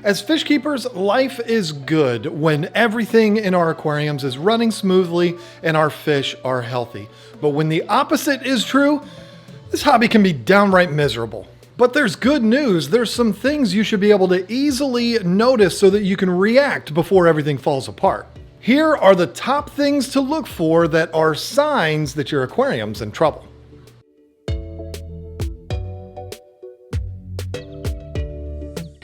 As fish keepers, life is good when everything in our aquariums is running smoothly and our fish are healthy. But when the opposite is true, this hobby can be downright miserable. But there's good news. There's some things you should be able to easily notice so that you can react before everything falls apart. Here are the top things to look for that are signs that your aquarium's in trouble.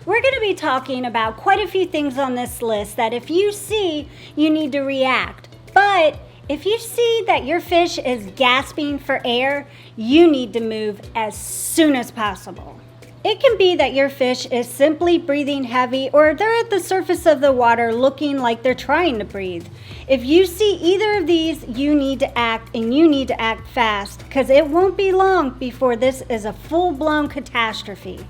We're going to be talking about quite a few things on this list that if you see, you need to react. But if you see that your fish is gasping for air, you need to move as soon as possible. It can be that your fish is simply breathing heavy or they're at the surface of the water looking like they're trying to breathe. If you see either of these, you need to act, and you need to act fast because it won't be long before this is a full-blown catastrophe.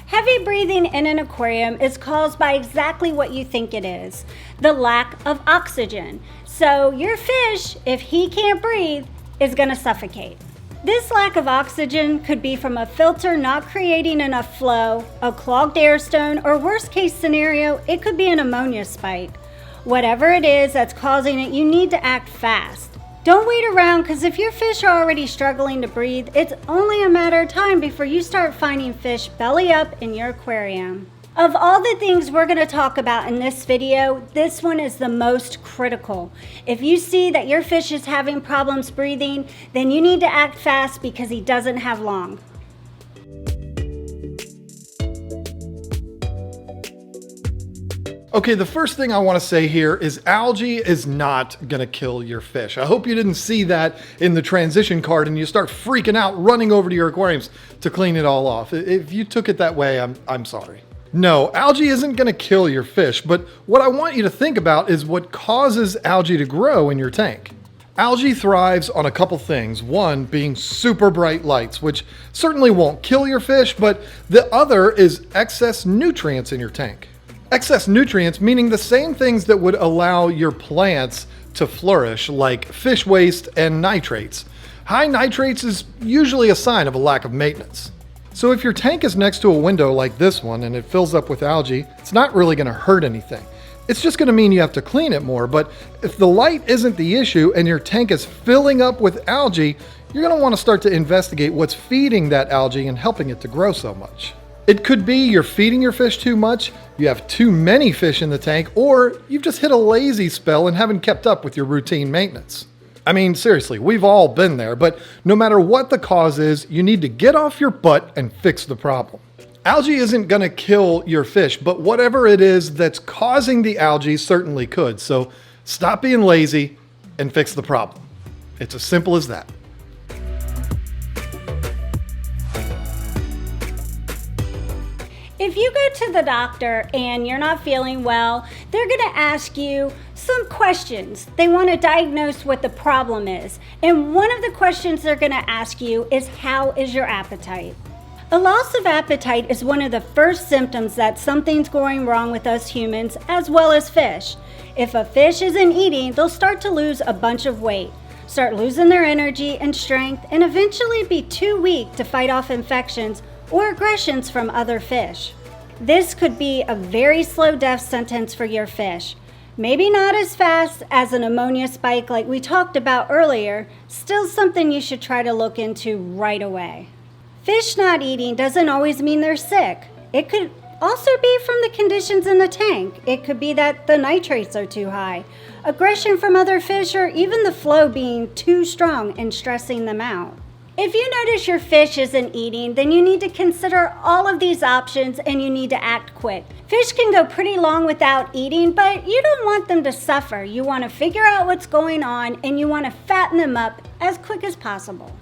Heavy breathing in an aquarium is caused by exactly what you think it is, the lack of oxygen. So your fish, if he can't breathe, is going to suffocate. This lack of oxygen could be from a filter not creating enough flow, a clogged air stone, or worst case scenario, it could be an ammonia spike. Whatever it is that's causing it, you need to act fast. Don't wait around, because if your fish are already struggling to breathe, it's only a matter of time before you start finding fish belly up in your aquarium. Of all the things we're going to talk about in this video, this one is the most critical. If you see that your fish is having problems breathing, then you need to act fast because he doesn't have long. Okay, the first thing I want to say here is algae is not going to kill your fish. I hope you didn't see that in the transition card and you start freaking out, running over to your aquariums to clean it all off. If you took it that way, I'm sorry. No, algae isn't going to kill your fish, but what I want you to think about is what causes algae to grow in your tank. Algae thrives on a couple things. One being super bright lights, which certainly won't kill your fish, but the other is excess nutrients in your tank. Excess nutrients meaning the same things that would allow your plants to flourish, like fish waste and nitrates. High nitrates is usually a sign of a lack of maintenance. So if your tank is next to a window like this one and it fills up with algae, it's not really going to hurt anything. It's just going to mean you have to clean it more. But if the light isn't the issue and your tank is filling up with algae, you're going to want to start to investigate what's feeding that algae and helping it to grow so much. It could be you're feeding your fish too much, you have too many fish in the tank, or you've just hit a lazy spell and haven't kept up with your routine maintenance. I mean, seriously, we've all been there, but no matter what the cause is, you need to get off your butt and fix the problem. Algae isn't going to kill your fish, but whatever it is that's causing the algae certainly could. So stop being lazy and fix the problem. It's as simple as that. If you go to the doctor and you're not feeling well, they're going to ask you some questions. They want to diagnose what the problem is. And one of the questions they're going to ask you is, how is your appetite? A loss of appetite is one of the first symptoms that something's going wrong with us humans as well as fish. If a fish isn't eating, they'll start to lose a bunch of weight, start losing their energy and strength, and eventually be too weak to fight off infections or aggressions from other fish. This could be a very slow death sentence for your fish. Maybe not as fast as an ammonia spike like we talked about earlier, still something you should try to look into right away. Fish not eating doesn't always mean they're sick. It could also be from the conditions in the tank. It could be that the nitrates are too high, aggression from other fish, or even the flow being too strong and stressing them out. If you notice your fish isn't eating, then you need to consider all of these options and you need to act quick. Fish can go pretty long without eating, but you don't want them to suffer. You want to figure out what's going on and you want to fatten them up as quick as possible.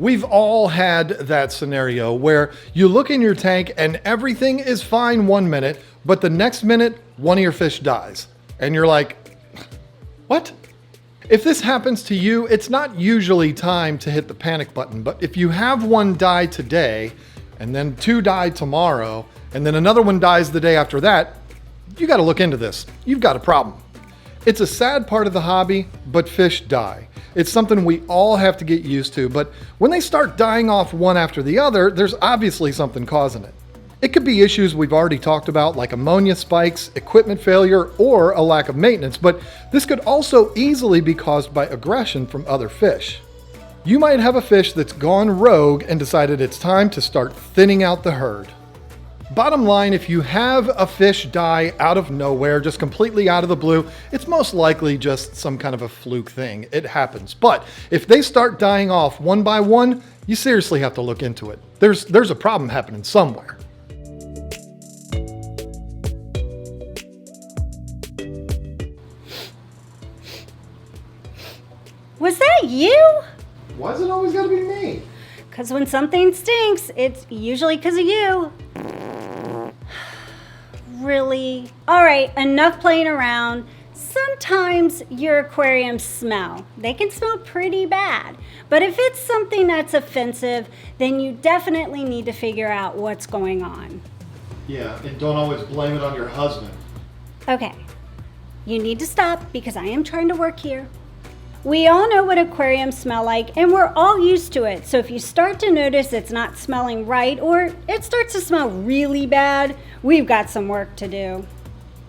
We've all had that scenario where you look in your tank and everything is fine 1 minute, but the next minute, one of your fish dies. And you're like, what? If this happens to you, it's not usually time to hit the panic button, but if you have one die today, and then 2 die tomorrow, and then another one dies the day after that, you got to look into this. You've got a problem. It's a sad part of the hobby, but fish die. It's something we all have to get used to, but when they start dying off one after the other, there's obviously something causing it. It could be issues we've already talked about, like ammonia spikes, equipment failure, or a lack of maintenance, but this could also easily be caused by aggression from other fish. You might have a fish that's gone rogue and decided it's time to start thinning out the herd. Bottom line, if you have a fish die out of nowhere, just completely out of the blue, it's most likely just some kind of a fluke thing. It happens. But if they start dying off one by one, you seriously have to look into it. There's a problem happening somewhere. Was that you? Why is it always gotta be me? Because when something stinks, it's usually because of you. Really? All right, enough playing around. Sometimes your aquariums smell. They can smell pretty bad. But if it's something that's offensive, then you definitely need to figure out what's going on. Yeah, and don't always blame it on your husband. Okay, you need to stop because I am trying to work here. We all know what aquariums smell like, and we're all used to it. So if you start to notice it's not smelling right, or it starts to smell really bad, we've got some work to do.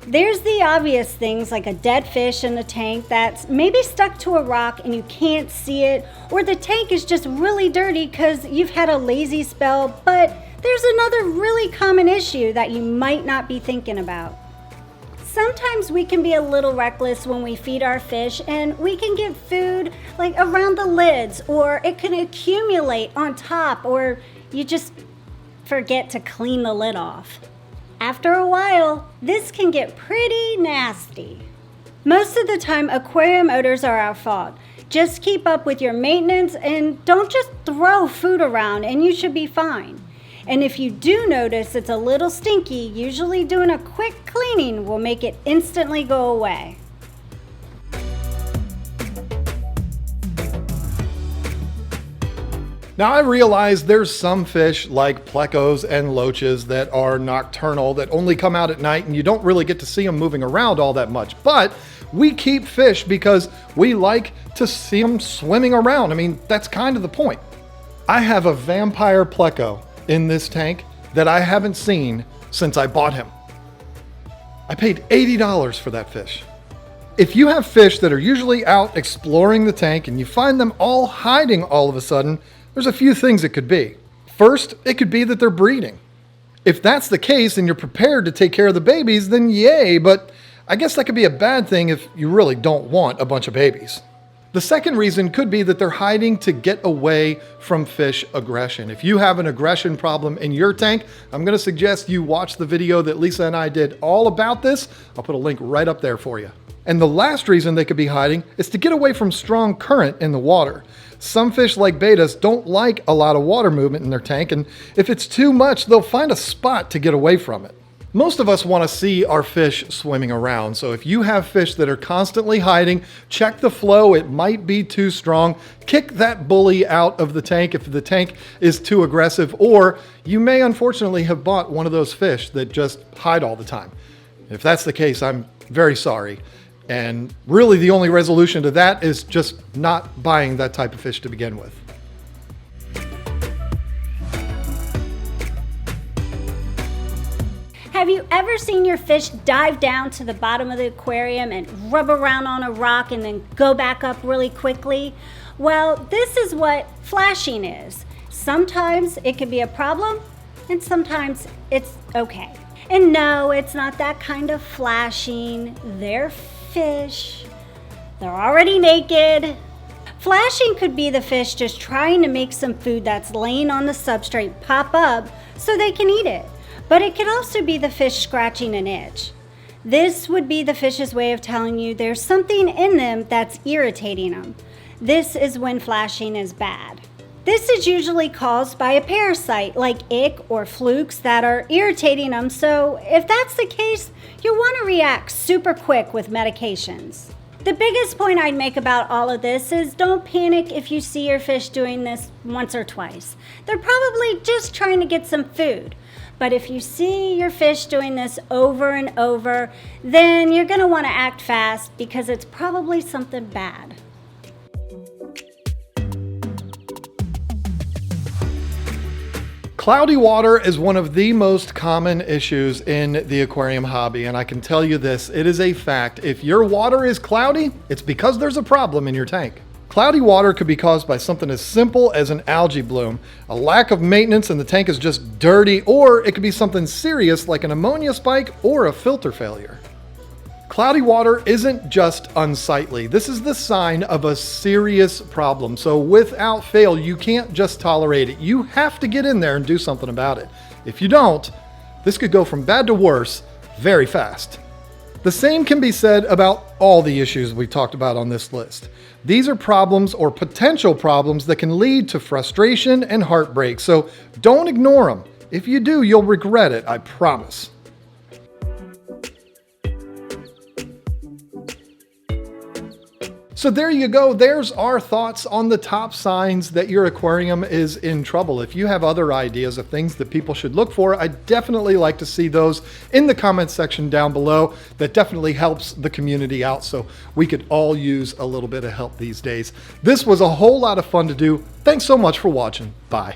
There's the obvious things like a dead fish in the tank that's maybe stuck to a rock and you can't see it, or the tank is just really dirty because you've had a lazy spell, but there's another really common issue that you might not be thinking about. Sometimes we can be a little reckless when we feed our fish, and we can get food like around the lids, or it can accumulate on top, or you just forget to clean the lid off. After a while, this can get pretty nasty. Most of the time, aquarium odors are our fault. Just keep up with your maintenance and don't just throw food around and you should be fine. And if you do notice it's a little stinky, usually doing a quick cleaning will make it instantly go away. Now I realize there's some fish like plecos and loaches that are nocturnal, that only come out at night and you don't really get to see them moving around all that much. But we keep fish because we like to see them swimming around. I mean, that's kind of the point. I have a vampire pleco in this tank that I haven't seen since I bought him. I paid $80 for that fish. If you have fish that are usually out exploring the tank and you find them all hiding all of a sudden, there's a few things it could be. First, it could be that they're breeding. If that's the case and you're prepared to take care of the babies, then yay, but I guess that could be a bad thing if you really don't want a bunch of babies. The second reason could be that they're hiding to get away from fish aggression. If you have an aggression problem in your tank, I'm going to suggest you watch the video that Lisa and I did all about this. I'll put a link right up there for you. And the last reason they could be hiding is to get away from strong current in the water. Some fish like betas don't like a lot of water movement in their tank, and if it's too much, they'll find a spot to get away from it. Most of us want to see our fish swimming around, so if you have fish that are constantly hiding, check the flow. It might be too strong. Kick that bully out of the tank if the tank is too aggressive, or you may unfortunately have bought one of those fish that just hide all the time. If that's the case, I'm very sorry. And really the only resolution to that is just not buying that type of fish to begin with. Have you ever seen your fish dive down to the bottom of the aquarium and rub around on a rock and then go back up really quickly? Well, this is what flashing is. Sometimes it can be a problem and sometimes it's okay. And no, it's not that kind of flashing. They're fish. They're already naked. Flashing could be the fish just trying to make some food that's laying on the substrate pop up so they can eat it. But it could also be the fish scratching an itch. This would be the fish's way of telling you there's something in them that's irritating them. This is when flashing is bad. This is usually caused by a parasite like ick or flukes that are irritating them, so if that's the case, you'll want to react super quick with medications. The biggest point I'd make about all of this is don't panic if you see your fish doing this once or twice. They're probably just trying to get some food. But if you see your fish doing this over and over, then you're going to want to act fast because it's probably something bad. Cloudy water is one of the most common issues in the aquarium hobby, and I can tell you this, it is a fact. If your water is cloudy, it's because there's a problem in your tank. Cloudy water could be caused by something as simple as an algae bloom, a lack of maintenance and the tank is just dirty, or it could be something serious like an ammonia spike or a filter failure. Cloudy water isn't just unsightly. This is the sign of a serious problem. So without fail, you can't just tolerate it. You have to get in there and do something about it. If you don't, this could go from bad to worse very fast. The same can be said about all the issues we talked about on this list. These are problems or potential problems that can lead to frustration and heartbreak. So don't ignore them. If you do, you'll regret it, I promise. So there you go. There's our thoughts on the top signs that your aquarium is in trouble. If you have other ideas of things that people should look for, I'd definitely like to see those in the comments section down below. That definitely helps the community out, so we could all use a little bit of help these days. This was a whole lot of fun to do. Thanks so much for watching. Bye.